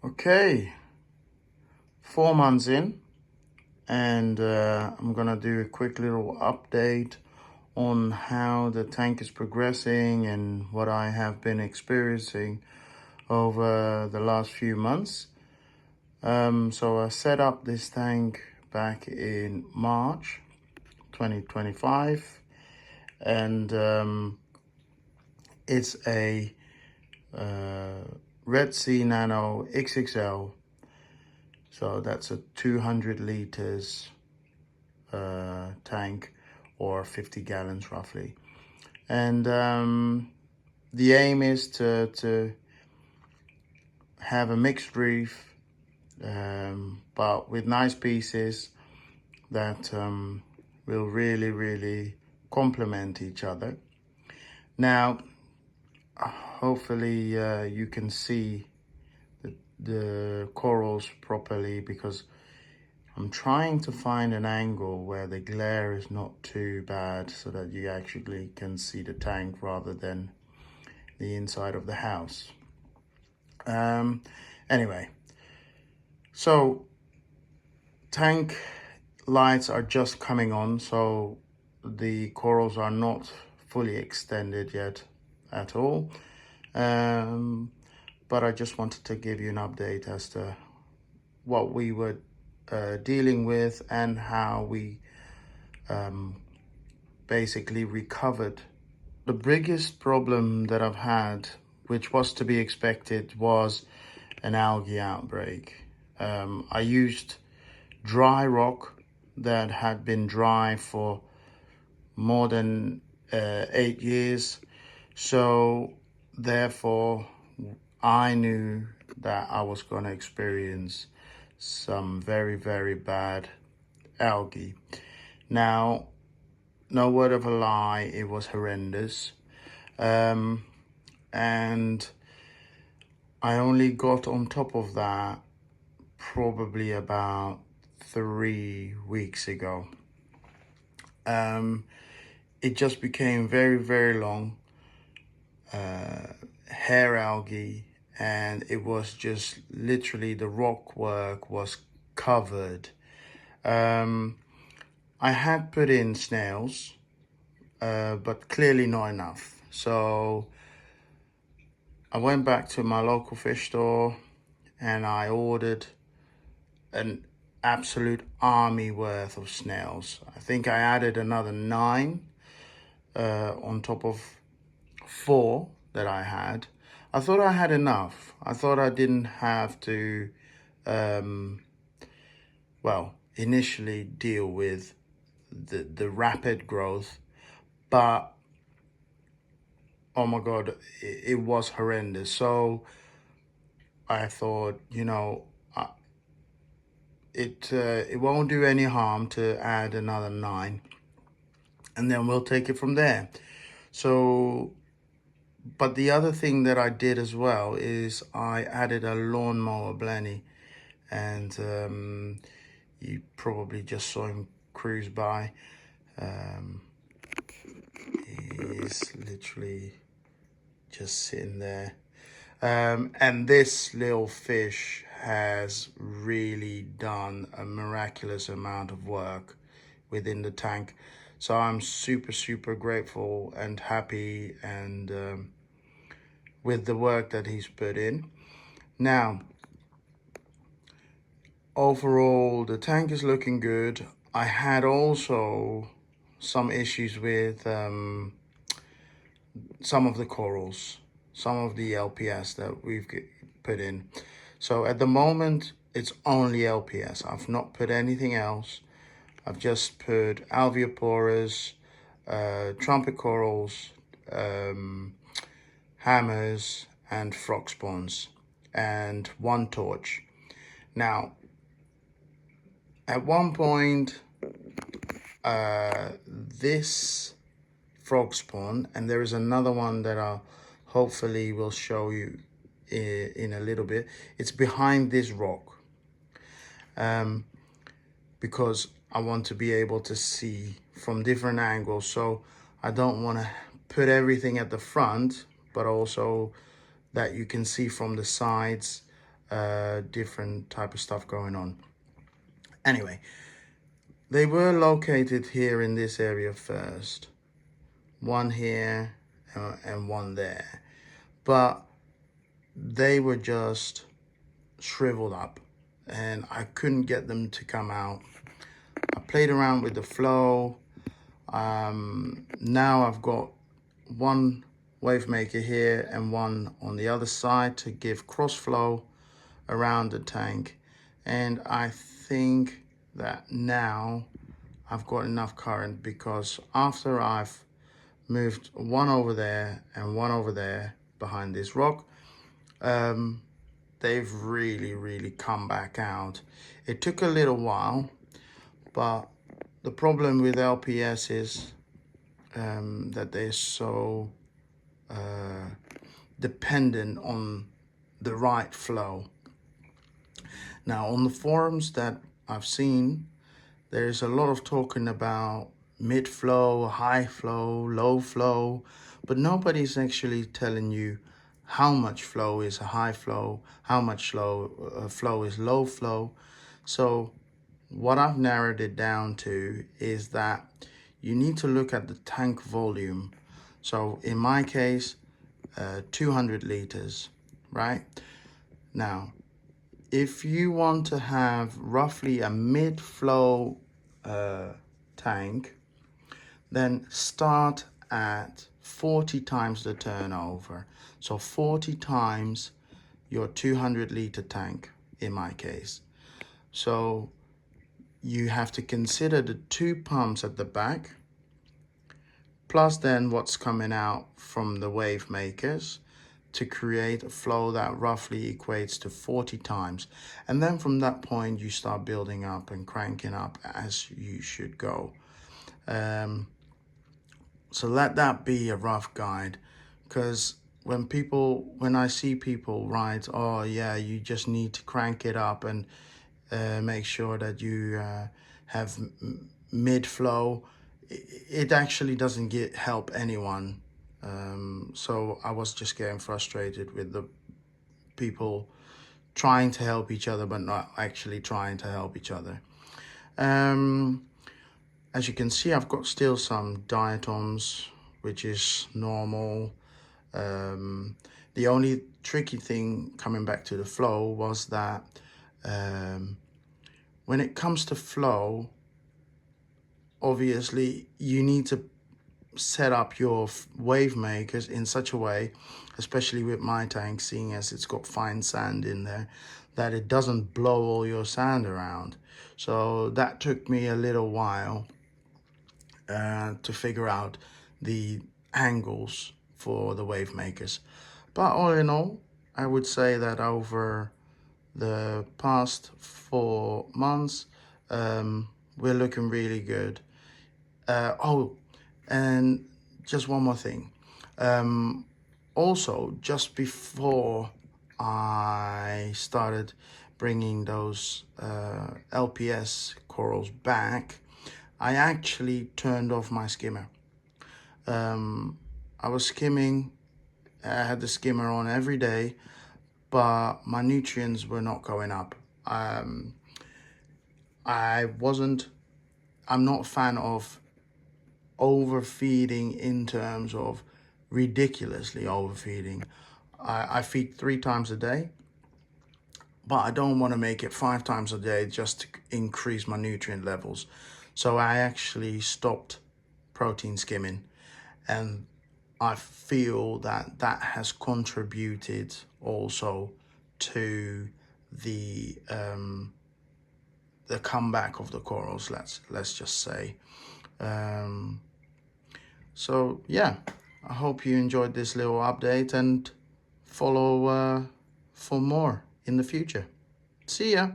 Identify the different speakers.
Speaker 1: Okay, 4 months in, and I'm gonna do a quick little update on how the tank is progressing and what I have been experiencing over the last few months. So I set up this tank back in March 2025, and it's a Red Sea Nano XXL. So that's a 200 liters tank, or 50 gallons roughly. And the aim is to have a mixed reef, but with nice pieces that will really complement each other. Now, hopefully you can see the corals properly, because I'm trying to find an angle where the glare is not too bad so that you actually can see the tank rather than the inside of the house. Anyway, so tank lights are just coming on, so the corals are not fully extended yet at all. But I just wanted to give you an update as to what we were dealing with and how we basically recovered. The biggest problem that I've had, which was to be expected, was an algae outbreak. I used dry rock that had been dry for more than 8 years. So therefore, I knew that I was going to experience some very bad algae. Now, no word of a lie, it was horrendous. And I only got on top of that probably about 3 weeks ago. It just became very long, hair algae, and it was just literally the rock work was covered. I had put in snails, but clearly not enough. So I went back to my local fish store and I ordered an absolute army worth of snails. I think I added another 9 on top of 4 that I had. I thought I had enough. I thought I didn't have to, initially deal with the rapid growth, but oh my God, it was horrendous. So I thought, it won't do any harm to add another 9, and then we'll take it from there. So, but the other thing that I did as well is I added a lawnmower blenny, and you probably just saw him cruise by. He's literally just sitting there. And this little fish has really done a miraculous amount of work within the tank. So I'm super grateful and happy and with the work that he's put in. Now, overall, the tank is looking good. I had also some issues with some of the corals, some of the LPS that we've put in. So at the moment, it's only LPS. I've not put anything else. I've just put alveoporas, trumpet corals, hammers, and frog spawns, and 1 torch. Now, at one point, this frog spawn, and there is another one that I'll hopefully will show you in a little bit. It's behind this rock, because I want to be able to see from different angles. So I don't want to put everything at the front, but also that you can see from the sides different type of stuff going on. Anyway, they were located here in this area first. One here and one there. But they were just shriveled up and I couldn't get them to come out. I played around with the flow. Now I've got one wave maker here and one on the other side to give cross flow around the tank, and I think that now I've got enough current, because after I've moved one over there and one over there behind this rock, they've really come back out. It took a little while, but the problem with LPS is that they're so dependent on the right flow. Now, on the forums that I've seen, there's a lot of talking about mid flow, high flow, low flow, but nobody's actually telling you how much flow is a high flow, how much flow is low flow. So what I've narrowed it down to is that you need to look at the tank volume. So in my case, 200 liters, right? Now, if you want to have roughly a mid-flow tank, then start at 40 times the turnover. So 40 times your 200 liter tank in my case. So you have to consider the 2 pumps at the back, plus then what's coming out from the wave makers to create a flow that roughly equates to 40 times. And then from that point, you start building up and cranking up as you should go. So let that be a rough guide, because when I see people write, oh yeah, you just need to crank it up and make sure that you have mid-flow, it actually doesn't help anyone. So I was just getting frustrated with the people trying to help each other but not actually trying to help each other. As you can see, I've got still some diatoms, which is normal. The only tricky thing, coming back to the flow, was that when it comes to flow, obviously you need to set up your wave makers in such a way, especially with my tank, seeing as it's got fine sand in there, that it doesn't blow all your sand around. So that took me a little while to figure out the angles for the wave makers. But all in all, I would say that over the past 4 months, we're looking really good. And just one more thing. Also, just before I started bringing those LPS corals back, I actually turned off my skimmer. I was skimming, I had the skimmer on every day, but my nutrients were not going up. I'm not a fan of overfeeding in terms of ridiculously overfeeding. I feed 3 times a day, but I don't want to make it 5 times a day just to increase my nutrient levels. So I actually stopped protein skimming, and I feel that that has contributed also to the comeback of the corals, let's just say. So yeah, I hope you enjoyed this little update, and follow for more in the future. See ya.